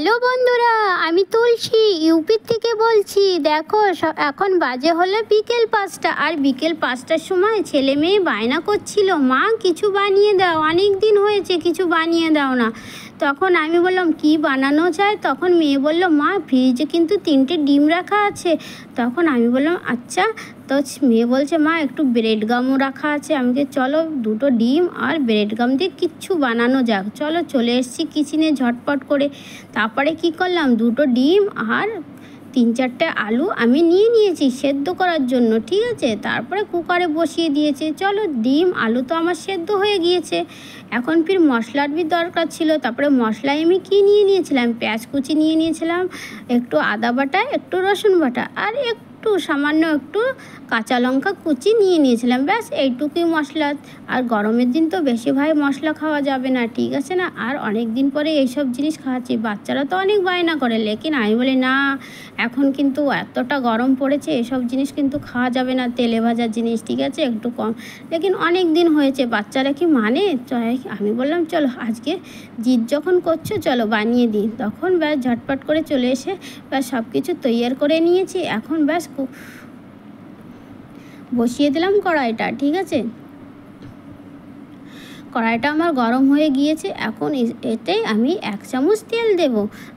Hello বন্ধুরা, আমি তুলসী UP থেকে বলছি। দেখো এখন বাজে হলো বিকেল 5টা, আর বিকেল 5টার সময় ছেলে মেয়ে বায়না করছিল, মা কিছু বানিয়ে দাও, অনেক দিন হয়েছে কিছু বানিয়ে দাও না। তখন আমি বললাম কি বানানো যায়, তখন মেয়ে বলল মা ফ্রিজে কিন্তু 3টে ডিম রাখা আছে। তখন আমি বললাম আচ্ছা। তো মেয়ে বলছে মা একটু ব্রেড গামও রাখা আছে। আমাকে চলো 2টো ডিম আর ব্রেড গাম দিয়ে কিচ্ছু বানানো যাক। চলো চলে এসেছি কিচেনে ঝটপট করে। তারপরে কি করলাম, 2টো ডিম আর 3-4টে আলু আমি নিয়ে নিয়েছি সেদ্ধ করার জন্য, ঠিক আছে। তারপরে কুকারে বসিয়ে দিয়েছি। চলো ডিম আলু তো আমার সেদ্ধ হয়ে গিয়েছে, এখন ফির মশলার भी দরকার ছিল। তারপরে মশলায় আমি কি নিয়ে নিয়েছিলাম, পেঁয়াজ কুচি নিয়ে নিয়েছিলাম, একটু আদা বাটা, একটু রসুন বাটা, আর একটু সামান্য একটু কাঁচা লঙ্কা কুচি নিয়ে নিয়েছিলাম। ব্যাস এইটুকুই মশলা। আর গরমের দিন তো বেশি ভাই মশলা খাওয়া যাবে না, ঠিক আছে না। আর অনেক দিন পরে এইসব জিনিস খাওয়াচ্ছি, বাচ্চারা তো অনেক বায়না করে, লেকিন আমি বলি না, এখন কিন্তু এতটা গরম পড়েছে, এসব জিনিস কিন্তু খাওয়া যাবে না, তেলে ভাজা জিনিস, ঠিক আছে, একটু কম। লেকিন অনেক দিন হয়েছে, বাচ্চারা কি মানে। আমি বললাম চলো আজকে জিদ যখন করছো চলো বানিয়ে দিই। তখন ব্যাস ঝটপট করে চলে এসে ব্যাস সব কিছু তৈয়ার করে নিয়েছি। এখন ব্যাস বসিয়ে দিলাম কড়াইটা, ঠিক আছে। কড়াইটা আমার গরম হয়ে গিয়েছে। এখন এতে আমি 1 চামচ তেল দেব।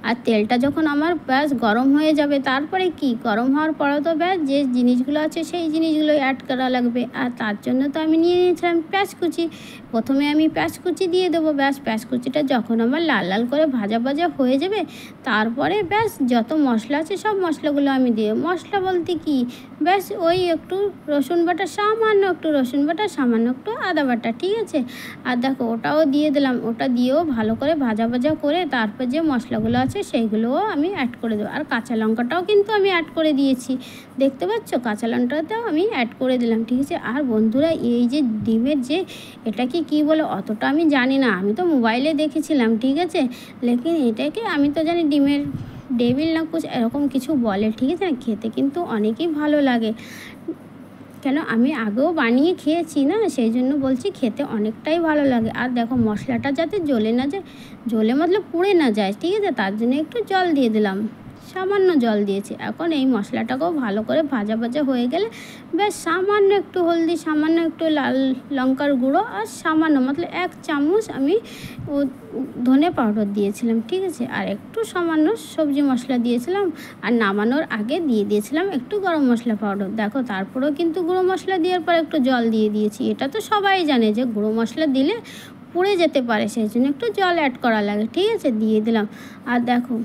আর তেলটা যখন আমার ব্যাস গরম হয়ে যাবে, তারপরে কি গরম হওয়ার পরে তো ব্যাস যে জিনিসগুলো আছে সেই জিনিসগুলো অ্যাড করা লাগবে। আর তার জন্য তো আমি নিয়ে নিয়েছিলাম পেঁয়াজ কুচি। প্রথমে আমি পেঁয়াজ কুচি দিয়ে দেবো। ব্যাস পেঁয়াজ কুচিটা যখন আমার লাল লাল করে ভাজা ভাজা হয়ে যাবে, তারপরে ব্যাস যত মশলা আছে সব মশলাগুলো আমি দিয়ে, মশলা বলতে কি ব্যাস ওই একটু রসুন বাটা, সামান্য একটু রসুন বাটা, সামান্য একটু আদা বাটা, ঠিক আছে। আর দেখো ওটাও দিয়ে দিলাম। ওটা দিয়েও ভালো করে ভাজা ভাজা করে তারপর যে মশলাগুলো আছে সেইগুলোও আমি অ্যাড করে দেবো। আর কাঁচা লঙ্কাটাও কিন্তু আমি অ্যাড করে দিয়েছি, দেখতে পাচ্ছ, কাঁচা লঙ্কাটাও আমি অ্যাড করে দিলাম, ঠিক আছে। আর বন্ধুরা এই যে ডিমের যে এটাকে কি বলে অতটা আমি জানি না, আমি তো মোবাইলে দেখেছিলাম, ঠিক আছে। লেকিন এটাকে আমি তো জানি ডিমের ডেভিল না কুছ এরকম কিছু বলে, ঠিক আছে। খেতে কিন্তু অনেকই ভালো লাগে, কেন আমি আগেও বানিয়ে খেয়েছি না, সেই জন্য বলছি খেতে অনেকটাই ভালো লাগে। আর দেখো মশলাটা যাতে জ্বলে না যায়, জ্বলে মতলব পুড়ে না যায়, ঠিক আছে, তার জন্য একটু জল দিয়ে দিলাম, সামান্য জল দিয়েছি। এখন এই মশলাটাকেও ভালো করে ভাজা ভাজা হয়ে গেলে ব্যাস সামান্য একটু হলদি, সামান্য একটু লাল লঙ্কার গুঁড়ো, আর সামান্য মতলব 1 চামচ আমি ধনে পাউডার দিয়েছিলাম, ঠিক আছে। আর একটু সামান্য সবজি মশলা দিয়েছিলাম। আর নামানোর আগে দিয়ে দিয়েছিলাম একটু গরম মশলা পাউডার। দেখো তারপরেও কিন্তু গুঁড়ো মশলা দেওয়ার পর একটু জল দিয়ে দিয়েছি। এটা তো সবাই জানে যে গুঁড়ো মশলা দিলে পুড়ে যেতে পারে, সেই জন্য একটু জল অ্যাড করা লাগে, ঠিক আছে, দিয়ে দিলাম। আর দেখো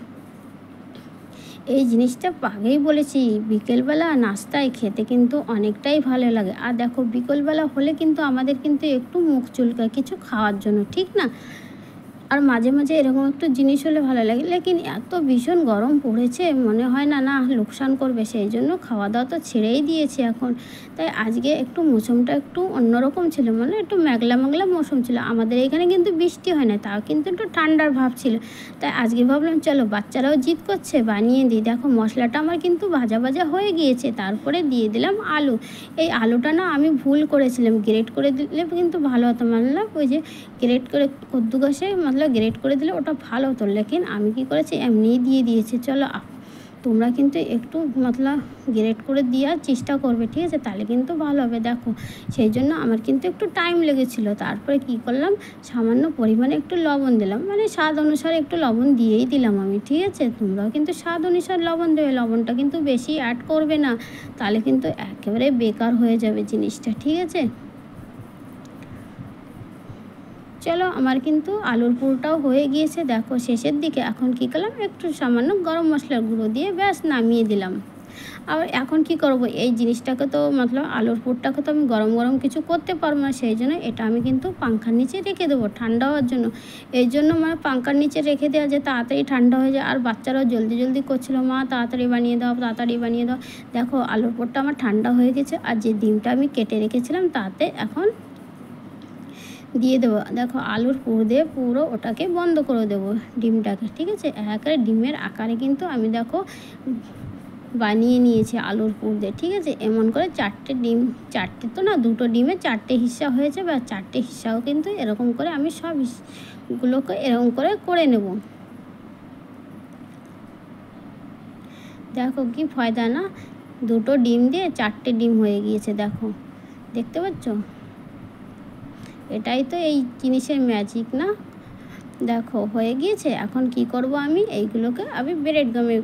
এই জিনিসটা আগেই বলেছি, বিকেলবেলা নাস্তায় খেতে কিন্তু অনেকটাই ভালো লাগে। আর দেখো বিকেলবেলা হলে কিন্তু আমাদের কিন্তু একটু মুখ চুলকায় কিছু খাওয়ার জন্য, ঠিক না। আর মাঝে মাঝে এরকম একটু জিনিস হলে ভালো লাগে। লেকিন এত ভীষণ গরম পড়েছে, মনে হয় না না লোকসান করবে, সেই জন্য খাওয়া দাওয়া তো ছেড়েই দিয়েছি এখন। তাই আজকে একটু মৌসুমটা একটু অন্যরকম ছিল, মানে একটু মেঘলা মেঘলা মৌসুম ছিল। আমাদের এখানে কিন্তু বৃষ্টি হয় না, তাও কিন্তু একটু ঠান্ডার ভাব ছিল। তাই আজকে ভাবলাম চলো বাচ্চারাও জিদ করছে বানিয়ে দিই। দেখো মশলাটা আমার কিন্তু ভাজা ভাজা হয়ে গিয়েছে। তারপরে দিয়ে দিলাম আলু। এই আলুটা না আমি ভুল করেছিলাম, গ্রেট করে দিলে কিন্তু ভালো হতো, মানলাম ওই যে গ্রেট করে কদ্দু কষে গ্রেট করে দিলে ওটা ভালো হতো। লেকিন আমি কি করেছি এমনিই দিয়ে দিয়েছি। চলো তোমরা কিন্তু একটু গ্রেট করে দেওয়ার চেষ্টা করবে, ঠিক আছে, তাহলে কিন্তু ভালো হবে। দেখো সেই জন্য আমার কিন্তু একটু টাইম লেগেছিল। তারপরে কি করলাম, সামান্য পরিমাণে একটু লবণ দিলাম, মানে স্বাদ অনুসারে একটু লবণ দিয়েই দিলাম আমি, ঠিক আছে। তোমরাও কিন্তু স্বাদ অনুসারে লবণ দেবে, লবণটা কিন্তু বেশি অ্যাড করবে না, তাহলে কিন্তু একেবারে বেকার হয়ে যাবে জিনিসটা, ঠিক আছে। চলো আমার কিন্তু আলুর পুরটাও হয়ে গিয়েছে। দেখো শেষের দিকে এখন কী করলাম, একটু সামান্য গরম মশলার গুঁড়ো দিয়ে ব্যাস নামিয়ে দিলাম। আর এখন কি করব, এই জিনিসটাকে তো আলুর পুরটাকে তো আমি গরম গরম কিছু করতে পারবো না, সেই জন্য এটা আমি কিন্তু পাংখার নিচে রেখে দেবো ঠান্ডা হওয়ার জন্য। এই জন্য পাংখার নিচে রেখে দেওয়া যে তাড়াতাড়ি ঠান্ডা হয়ে যায়। আর বাচ্চারাও জলদি জলদি করছিল, মা তাড়াতাড়ি বানিয়ে দাও তাড়াতাড়ি বানিয়ে দাও। দেখো আলুর পুরটা আমার ঠান্ডা হয়ে গেছে। আর যে ডিমটা আমি কেটে রেখেছিলাম তাতে এখন দিয়ে দেবো। দেখো আলুর পুর দিয়ে পুরো ওটাকে বন্ধ করে দেবো ডিমটাকে, ঠিক আছে। একেবারে ডিমের আকারে কিন্তু আমি দেখো বানিয়ে নিয়েছি আলুর পুর দিয়ে, ঠিক আছে। এমন করে 4টে ডিম, 4টে তো না 2টো ডিমে 4টে হিস্সা হয়েছে, বা 4টে হিস্সাও কিন্তু এরকম করে আমি সবগুলোকে এরকম করে করে নেব। দেখো কি ফায়দা না, 2টো ডিম দিয়ে 4টে ডিম হয়ে গিয়েছে, দেখো দেখতে পাচ্ছ? এটাই তো এই জিনিসের ম্যাজিক না? দেখো হয়ে গিয়েছে। এখন কি করব, আমি এইগুলোকে আমি ব্রেড গামে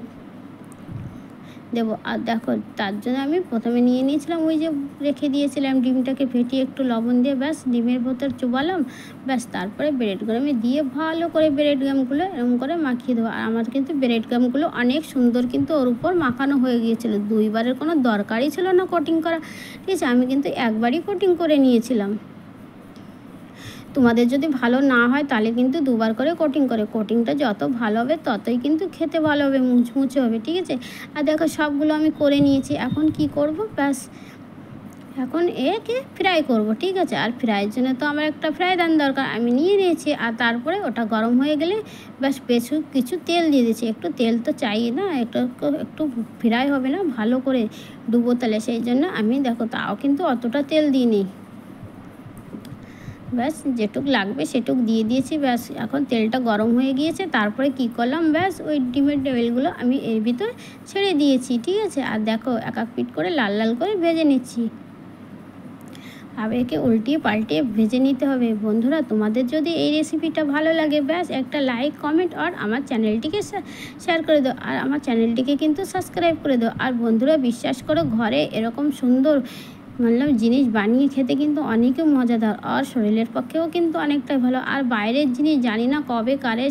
দেবো। আর দেখো তার জন্য আমি প্রথমে নিয়ে নিয়েছিলাম, ওই যে রেখে দিয়েছিলাম ডিমটাকে ফেটিয়ে একটু লবণ দিয়ে, ব্যাস ডিমের ভেতর চুবালাম, ব্যাস তারপরে ব্রেড গামে দিয়ে ভালো করে ব্রেড গামগুলো এরকম করে মাখিয়ে দেবো। আর আমার কিন্তু ব্রেড গামগুলো অনেক সুন্দর কিন্তু ওর উপর মাখানো হয়ে গিয়েছিলো, 2বারের কোনো দরকারই ছিল না কোটিং করা, ঠিক আছে? আমি কিন্তু একবারই কোটিং করে নিয়েছিলাম। তোমাদের যদি ভালো না হয় তাহলে কিন্তু 2বার করে কোটিংটা যত ভালো হবে ততই কিন্তু খেতে ভালো হবে, মুচমুচে হবে, ঠিক আছে? আর দেখো সবগুলো আমি করে নিয়েছি। এখন কি করব, ব্যাস এখন একে ফ্রাই করব, ঠিক আছে? আর ফ্রাইয়ের জন্য তো আমার একটা ফ্রাই প্যান দরকার, আমি নিয়ে নিয়েছি। আর তারপরে ওটা গরম হয়ে গেলে ব্যাস কিছু তেল দিয়ে দিয়েছি। একটু তেল তো চাই না, একটু একটু ফ্রাই হবে না ভালো করে ডুবো তেলে, সেই জন্য আমি দেখো তাও কিন্তু অতটা তেল দিইনি, ব্যাস যেটুক লাগবে সেটুক দিয়ে দিয়েছি। ব্যাস এখন তেলটা গরম হয়ে গিয়েছে, তারপরে কি করলাম, ব্যাস ওই ডিমের টেবিলগুলো আমি এর ভিতর ছেড়ে দিয়েছি, ঠিক আছে? আর দেখো এক এক পিট করে লাল লাল করে ভেজে নিচ্ছি। আর একে উল্টিয়ে পাল্টিয়ে ভেজে নিতে হবে। বন্ধুরা তোমাদের যদি এই রেসিপিটা ভালো লাগে, ব্যাস একটা লাইক কমেন্ট আর আমার চ্যানেলটিকে শেয়ার করে দাও, আর আমার চ্যানেলটিকে কিন্তু সাবস্ক্রাইব করে দাও। আর বন্ধুরা বিশ্বাস করো, ঘরে এরকম সুন্দর জিনিস বানিয়ে খেতে কিন্তু অনেকই মজাদার, আর শরীরের পক্ষেও কিন্তু অনেকটাই ভালো। আর বাইরের জিনিস জানি না কবে কারে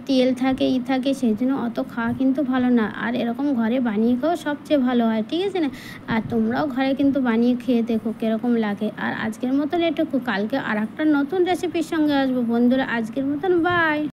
তেল থাকে থাকে, সেই জন্য অত খাওয়া কিন্তু ভালো না। আর এরকম ঘরে বানিয়ে খাওয়া সবচেয়ে ভালো হয়, ঠিক আছে না? আর তোমরাও ঘরে কিন্তু বানিয়ে খেয়ে দেখো কীরকম লাগে। আর আজকের মতন এটুকু, কালকে আর একটা নতুন রেসিপির সঙ্গে আসবো। বন্ধুরা আজকের মতন বাই।